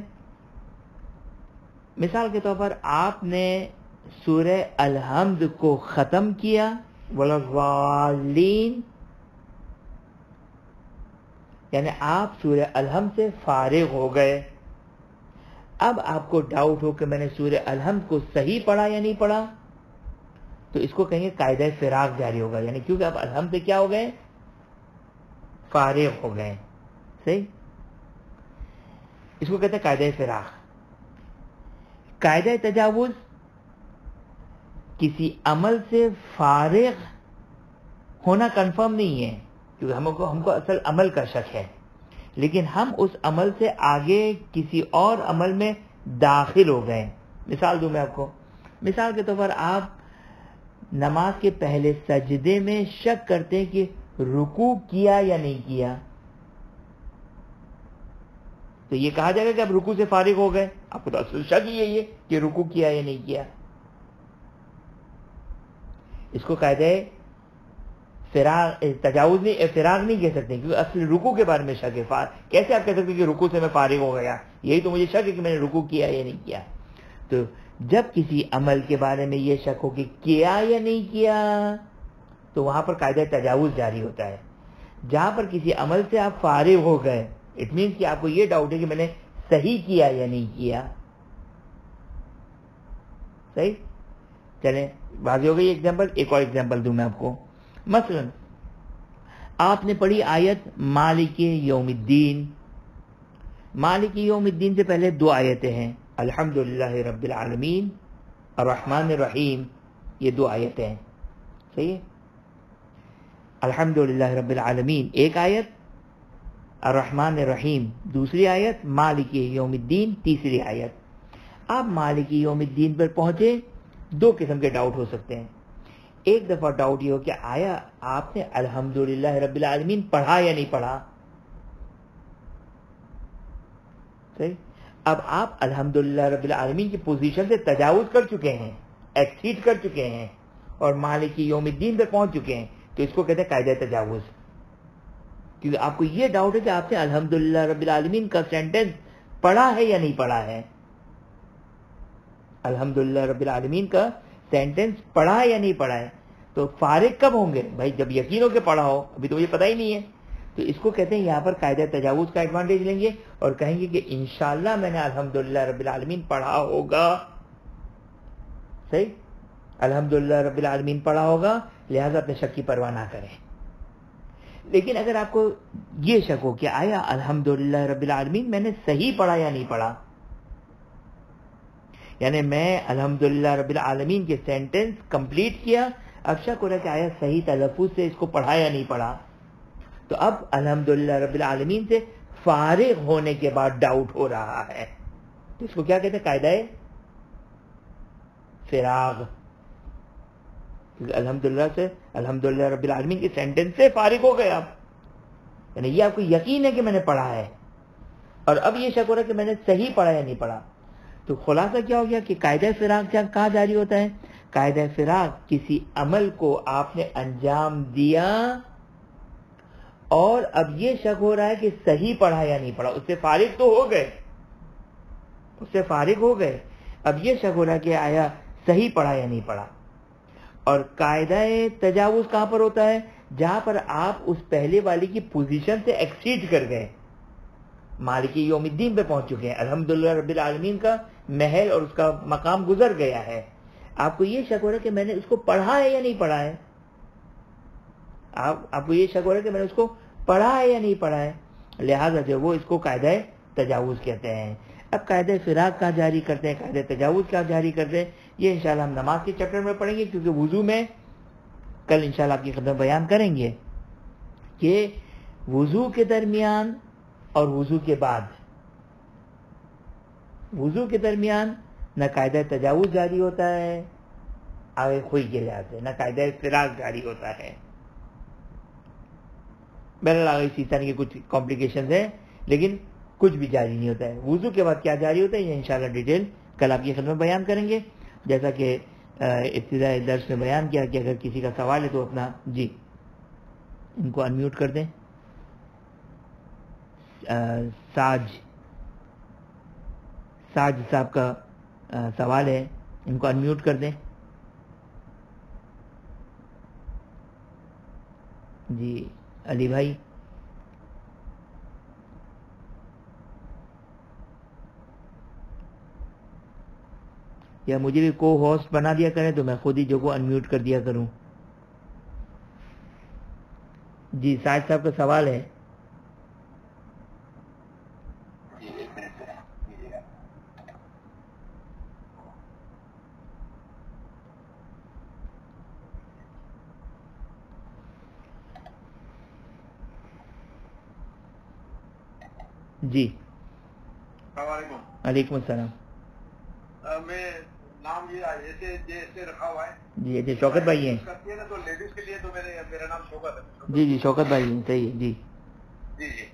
مثال کے طور پر آپ نے سورہ الحمد کو ختم کیا، والضالین، یعنی آپ سورہ الحمد سے فارغ ہو گئے. اب آپ کو ڈاؤٹ ہو کہ میں نے سورہ الحمد کو صحیح پڑھا یا نہیں پڑھا, تو اس کو کہیں گے قاعدہ فراغ جاری ہوگا, یعنی کیونکہ آپ الحمد سے کیا ہو گئے, فارغ ہو گئے. صحیح, اس کو کہتے ہیں قاعدہ فراغ. قاعدہ تجاوز کسی عمل سے فارغ ہونا کنفرم نہیں ہے, کیونکہ ہم کو اصل عمل کا شک ہے, لیکن ہم اس عمل سے آگے کسی اور عمل میں داخل ہو گئے. مثال دوں میں آپ کو, مثال کے طور پر آپ نماز کے پہلے سجدے میں شک کرتے ہیں کہ رکوع کیا یا نہیں کیا, تو یہ کہا جائے گا کہ آپ رکوع سے فارغ ہو گئے. آپ کو تو اصل شک ہی یہی ہے کہ رکوع کیا یا نہیں کیا. اس کو قاعدہ تجاوز نہیں, فراغ نہیں کہہ سکتے, کیونکہ اصل رکوع کے بارے میں شک ہے. کیسے آپ کہہ سکتے کہ رکوع سے میں فارغ ہو گیا, یہی تو مجھے شک ہے کہ میں نے رکوع کیا یا نہیں کیا. تو جب کسی عمل کے بارے میں یہ شک ہو کہ کیا یا نہیں کیا, تو وہاں پر قاعدہ تجاوز جاری ہوتا ہے. جہاں پر کسی عمل سے آپ فارغ ہو گئے, اٹ مینس کہ آپ کو یہ ڈاؤٹ ہے کہ میں نے صحیح کیا یا نہیں کیا. صحیح, چلیں واضح ہو گئی ایگزامپل. ایک اور ایگزامپل دوں میں آپ کو. مثلا آپ نے پڑھی آیت مالک یوم الدین. مالک یوم الدین سے پہلے دو آیتیں ہیں, الحمدللہ رب العالمین, الرحمن الرحیم, یہ دو آیتیں ہیں. صحیح ہے, الحمدللہ رب العالمین ایک آیت, الرحمن الرحیم دوسری آیت, مالک یوم الدین تیسری آیت. آپ مالک یوم الدین پر پہنچے, دو قسم کے ڈاؤٹ ہو سکتے ہیں. ایک دفعہ ڈاؤٹ یہ ہو کہ آیا آپ نے الحمدللہ رب العالمین پڑھا یا نہیں پڑھا. صحیح, اب آپ الحمدللہ رب العالمین کی پوزیشن سے تجاوز کر چکے ہیں, ایکسیڈ کر چکے ہیں, اور مالک یوم الدین پہ پہنچ چکے ہیں, تو اس کو کہتے ہیں قاعدہ تجاوز. کیونکہ آپ کو یہ ڈاؤٹ ہے کہ آپ نے الحمدللہ رب العالمین کا سینٹنس پڑھا ہے یا نہیں پڑھا ہے. الحمدللہ رب العالمین کا سینٹنس پڑھا ہے یا نہیں پڑھا ہے. تو فارغ کب ہوں گے بھائی, جب یقین ہو کہ پڑھا ہو, ابھی تو مجھے پتہ ہی نہیں ہے. تو اس کو کہتے ہیں یہاں پر قاعدہ تجاوز کا ایڈوانٹیج لیں گے اور کہیں گے کہ انشاءاللہ میں نے الحمدللہ رب العالمین پڑھا ہوگا. صحیح, الحمدللہ رب العالمین پڑھا ہوگا, لہذا اپنے شک کی پرواہ نہ کریں. لیکن اگر آپ کو یہ شک ہو کہ آیا الحمدللہ رب العالمین میں نے صحیح پڑھا یا نہیں پڑھا, یعنی میں الحمدللہ رب العالمین کے سینٹنس کمپلیٹ کیا, اب شک ہو رہا ہے کہ آیا صحیح تلفظ سے اس کو پڑھا یا نہیں پڑھا, تو اب الحمدللہ رب العالمین سے فارغ ہونے کے بعد ڈاؤٹ ہو رہا ہے, تو اس کو کیا کہتے ہیں, قاعدہ فراغ. الحمدللہ رب العالمین کے سینٹنس سے فارغ ہو گئے آپ, یعنی یہ آپ کو یقین ہے کہ میں نے پڑھا ہے, اور اب یہ شک ہو رہا ہے کہ میں نے صحیح پڑھا یا نہیں پڑھا. تو خلاصہ کیا ہو گیا کہ قاعدہ فراغ کہاں جاری ہوتا ہے. قاعدہ فراغ کسی عمل کو آپ نے انجام دیا اور اب یہ شک ہو رہا ہے کہ صحیح پڑھا یا نہیں پڑھا, اس سے فارغ تو ہو گئے, اس سے فارغ ہو گئے, اب یہ شک ہو رہا ہے کہ آیا صحیح پڑھا یا نہیں پڑھا. اور قاعدہ تجاوز کہاں پر ہوتا ہے, جہاں پر آپ اس پہلے والی کی پوزیشن سے ایکسیڈ کر گئے, مالک یوم الدین پہ پہنچ چکے ہیں, الحمدللہ رب العالمین کا محل اور اس کا مقام گزر گیا ہے. آپ کو یہ شک ہو رہا ہے کہ میں نے اس کو پڑھا ہے یا نہیں پڑھا ہے, آپ کو یہ شک ہو رہا ہے کہ میں نے اس کو پڑھا ہے یا نہیں پڑھا ہے, لہٰذا جو وہ اس کو قاعدہ تجاوز کہتے ہیں. اب قاعدہ فراغ کہاں جاری کرتے ہیں, قاعدہ تجاوز کہاں جاری کرتے ہیں, یہ انشاءاللہ ہم نماز کے چیپٹر میں پڑھیں گے, کیونکہ وضو میں کل انشاءاللہ آپ کی خدمت بیان کریں گے کہ وضو کے درمیان اور وضو کے بعد, وضو کے درمیان نہ قاعدہ تجاوز جاری ہوتا ہے آگے خوئی کے لحاظ سے, نہ قاعدہ فراغ جاری ہوتا ہے. بہرحال اسی طرح کے کچھ کمپلیکیشنز ہیں, لیکن کچھ بھی جاری نہیں ہوتا ہے. وضو کے بعد کیا جاری ہوتا ہے یہ انشاءاللہ ڈیٹیل کل آپ کی خدمت بیان کریں گے. جیسا کہ ابتدائی درس میں بیان کیا کہ اگر کسی کا سوال ہے تو اپنا جی ان کو انمیوٹ کر دیں. ساج صاحب کا سوال ہے, ان کو انمیوٹ کر دیں. جی علی بھائی, یا مجھے بھی کو ہوسٹ بنا دیا کریں تو میں خود ہی جو کو انمیوٹ کر دیا کروں. جی ساجد صاحب کا سوال ہے. جی السلام علیکم. وعلیکم السلام. میں نام یہ ایسے رکھا ہوا ہے. جی جی شوکت بھائی ہیں. کرتی ہے نا تو لیڈیز کے لیے تو میرا نام شوکت ہے. جی جی شوکت بھائی ہیں, صحیح ہے. جی جی جی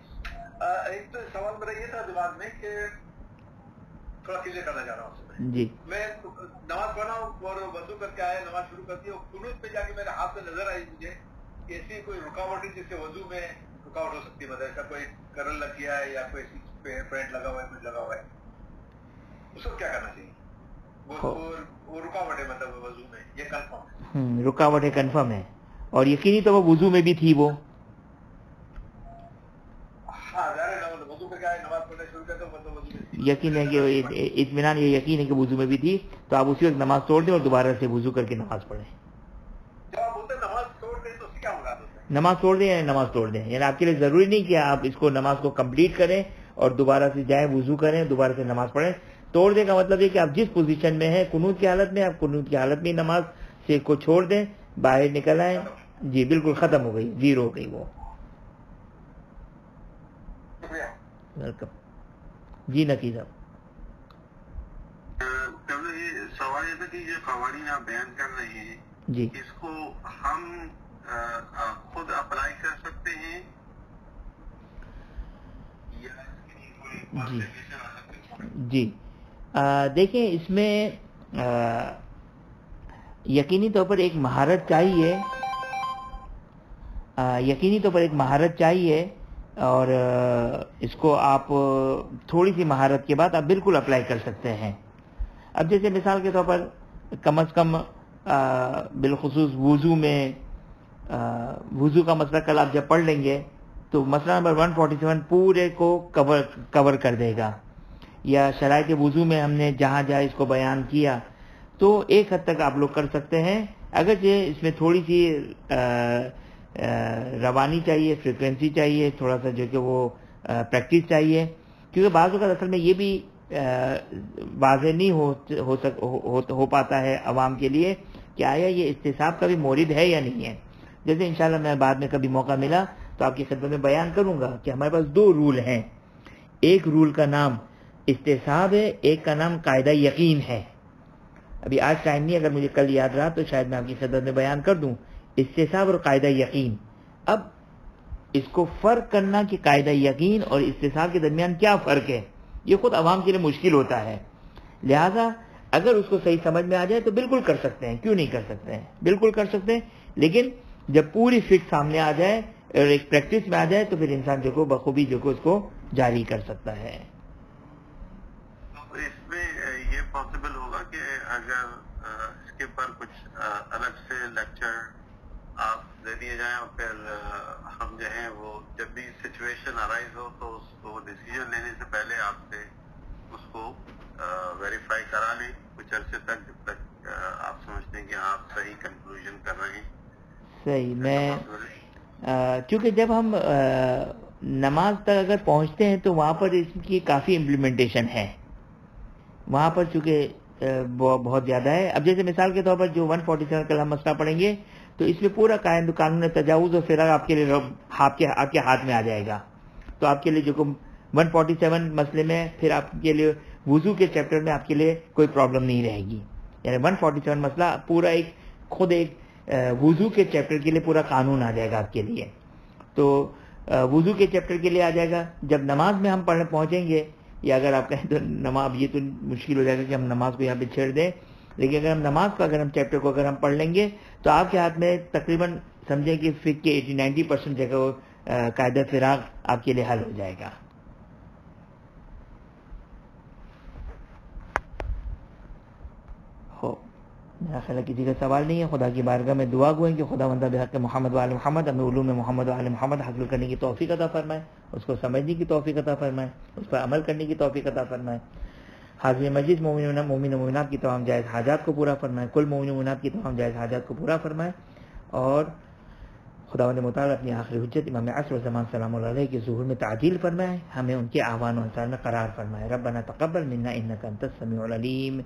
ایک تو سوال میرا یہ تھا دماغ میں کہ تھوڑا کلیئر کرنا چاہ رہا ہوں. جی میں نماز پڑھا ہوں اور وضو کر کے آیا, نماز شروع کر دی اور قنوت پہ جا کے میرے ہاتھ میں نظر آئی مجھے کہ ایسی کوئی رکاوٹ ہے جس سے وضو میں رکاوٹ ہو سکتی ہے. مطلب ایسا کوئی کرل لگ گیا ہے یا کوئی پینٹ لگا ہوا ہے, کچھ لگا ہوا ہے, اس کو کیا کرنا چاہیے؟ وہ رکاوٹ ہے مطلب وضو میں, یہ کنفرم ہے. رکاوٹ ہے, کنفرم ہے, اور یقینی تو وہ وضو میں بھی تھی. وہ ہاں ظاہر وضو کر کے آئے, نماز پڑھنا شروع کرتے مطلب وضو میں تھی. یقین ہے کہ اطمینان, یہ یقین ہے کہ وضو میں بھی تھی, تو آپ اسی وقت نماز توڑ دیں اور دوبارہ سے وضو کر کے نماز پڑھیں. جب آپ بولتے ہیں نماز توڑ دیں تو اس سے کیا مراد ہوتا ہے؟ نماز توڑ دیں یا نماز توڑ دیں, یعنی آپ کے لیے ضروری نہیں کہ آپ اس کو نماز کو کمپلیٹ کریں اور دوبارہ سے جائیں وضو کریں دوبارہ سے نماز پڑھیں. توڑنے کا مطلب یہ کہ آپ جس پوزیشن میں ہیں قنوت کی حالت میں, آپ قنوت کی حالت میں نماز سے کو چھوڑ دیں, باہر نکل آئیں. جی بالکل ختم ہو گئی, زیرو ہو گئی وہ. ویلکم. جی نقی صاحب. یہ سوال یہ تھا کہ یہ قوانین آپ بیان کر رہے ہیں, جی اس کو ہم خود اپلائی کر سکتے ہیں یا جی جی دیکھیں اس میں یقینی طور پر ایک مہارت چاہیے, یقینی طور پر ایک مہارت چاہیے, اور اس کو آپ تھوڑی سی مہارت کے بعد آپ بالکل اپلائی کر سکتے ہیں. اب جیسے مثال کے طور پر کم از کم بالخصوص وضو میں, وضو کا مسئلہ کل آپ جب پڑھ لیں گے تو مسئلہ نمبر 147 پورے کو کور کر دے گا. یا شرائط وضو میں ہم نے جہاں جہاں اس کو بیان کیا تو ایک حد تک آپ لوگ کر سکتے ہیں, اگرچہ اس میں تھوڑی سی روانی چاہیے, فریکوینسی چاہیے, تھوڑا سا جو کہ وہ پریکٹس چاہیے, کیونکہ بعض اوقات اصل میں یہ بھی واضح نہیں ہو پاتا ہے عوام کے لیے کہ آیا یہ استصحاب کا بھی مورد ہے یا نہیں ہے. جیسے انشاءاللہ میں بعد میں کبھی موقع ملا تو آپ کی خدمت میں بیان کروں گا کہ ہمارے پاس 2 رول ہیں. ایک رول کا نام استصحاب ہے, ایک کا نام قاعدہ یقین ہے. ابھی آج ٹائم نہیں, اگر مجھے کل یاد رہا تو شاید میں آپ کی خدمت میں بیان کر دوں استصحاب اور قاعدہ یقین. اب اس کو فرق کرنا کہ قاعدہ یقین اور استصحاب کے درمیان کیا فرق ہے, یہ خود عوام کے لیے مشکل ہوتا ہے. لہذا اگر اس کو صحیح سمجھ میں آ جائے تو بالکل کر سکتے ہیں, کیوں نہیں کر سکتے ہیں, بالکل کر سکتے ہیں. لیکن جب پوری فٹ سامنے آ جائے اور ایک پریکٹس میں آ جائے تو پھر انسان جو کو بخوبی جو کو اس کو جاری کر سکتا ہے. اس میں یہ پاسبل ہوگا کہ اگر اس کے اوپر کچھ الگ سے لیکچر آپ دے دیے جائیں اور پھر ہم جو ہیں وہ جب بھی سچویشن ارائز ہو تو اس کو ڈیسیجن لینے سے پہلے آپ سے اس کو ویریفائی کرا لیں کچھ عرصے تک, جب تک آپ سمجھتے ہیں کہ آپ صحیح کنکلوژن کر رہے ہیں. صحیح. میں چونکہ جب ہم نماز تک اگر پہنچتے ہیں تو وہاں پر اس کی کافی امپلیمنٹیشن ہے, وہاں پر چونکہ بہت زیادہ ہے. اب جیسے مثال کے طور پر جو 147 کل ہم مسئلہ پڑھیں گے تو اس میں پورا قانون تجاوز اور فرار آپ کے لیے آپ کے ہاتھ میں آ جائے گا. تو آپ کے لیے جو 147 مسئلے میں پھر آپ کے لیے وضو کے چیپٹر میں آپ کے لیے کوئی پرابلم نہیں رہے گی. یعنی 147 مسئلہ پورا ایک خود ایک وضو کے چیپٹر کے لیے پورا قانون آ جائے گا آپ کے لیے. تو وضو کے چیپٹر کے لیے آ جائے گا. جب نماز میں ہم پڑھنے پہنچیں گے, یا اگر آپ کہیں تو نماز, یہ تو مشکل ہو جائے گا کہ ہم نماز کو یہاں پہ چھیڑ دیں, لیکن اگر ہم نماز کو اگر ہم چیپٹر کو اگر ہم پڑھ لیں گے تو آپ کے ہاتھ میں تقریباً سمجھیں کہ فقہ کے 80-90% جگہ قاعدہ فراغ آپ کے لیے حل ہو جائے گا. میرا خیال ہے کسی کا سوال نہیں ہے. خدا کی بارگاہ میں دعا گوئیں کہ خدا بندہ بحق محمد و آل محمد ہمیں علوم محمد و آل محمد حاصل کرنے کی توفیق عطا فرمائے, اس کو سمجھنے کی توفیق عطا فرمائے, اس پر عمل کرنے کی توفیق عطا فرمائے. حاضر مجلس مومن و مومنات کی تمام جائز حاجات کو پورا فرمائے، کل مومن و مومنات کی تمام جائز حاجات کو پورا فرمائے، اور خداوند متعال اپنی آخری حجت امام عصر و زمان سلام اللہ علیہ کے ظہور میں تعدیل فرمائے، ہمیں ان کے آوان و انصار میں قرار فرمائے۔ ربنا تقبل منا انک انت السمیع العلیم۔